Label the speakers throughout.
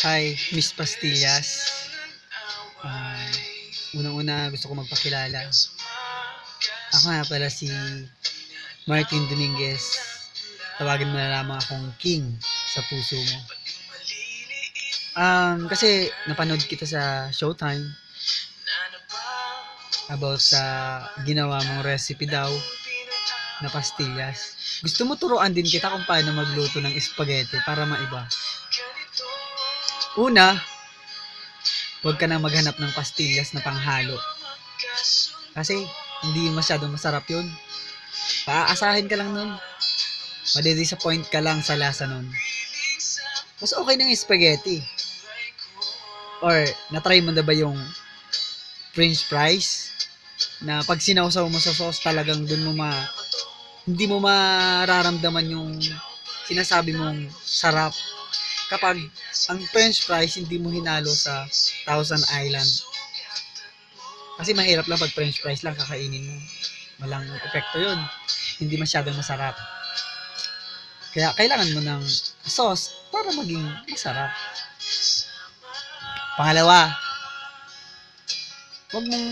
Speaker 1: Hi, Miss Pastillas. Ah, Unang-una gusto ko magpakilala. Ako nga pala si Martin Dominguez. Tawagin mo na lamang akong King sa puso mo. Kasi napanood kita sa Showtime about sa ginawa mong recipe daw na pastillas. Gusto mo turuan din kita kung paano magluto ng spaghetti para maiba. Una, huwag ka nang maghanap ng pastillas na panghalo. Kasi hindi masyadong masarap yun. Paaasahin ka lang nun. Madidisappoint ka lang sa lasa nun. Mas okay ng spaghetti. Or, natry mo na ba yung french fries? Na pag sinawsaw mo sa sauce, talagang dun mo hindi mo mararamdaman yung sinasabi mong sarap. Kapag ang french fries hindi mo hinalo sa Thousand Island. Kasi mahirap lang pag french fries lang kakainin mo. Walang epekto yun. Hindi masyadong masarap. Kaya kailangan mo ng sauce para maging masarap. Pangalawa, wag mong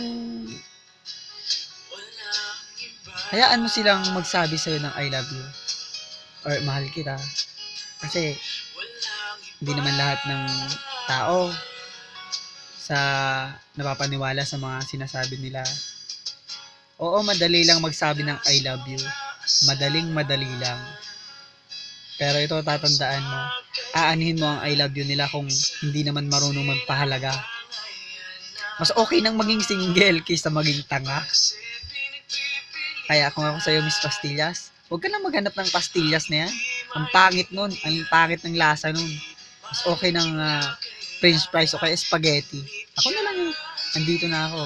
Speaker 1: hayaan mo silang magsabi sa'yo ng I love you or mahal kita. Kasi hindi naman lahat ng tao sa napapaniwala sa mga sinasabi nila. Oo, madali lang magsabi ng I love you. Madali lang. Pero ito tatandaan mo, aanhin mo ang I love you nila kung hindi naman marunong magpahalaga. Mas okay nang maging single kaysa maging tanga. Kaya kung ako sa'yo, Miss Pastillas, huwag ka na maghanap ng pastillas na yan. Ang pangit nun, ang pangit ng lasa nun. Mas okay ng french fries o kaya spaghetti. Ako na lang yun. Andito na ako.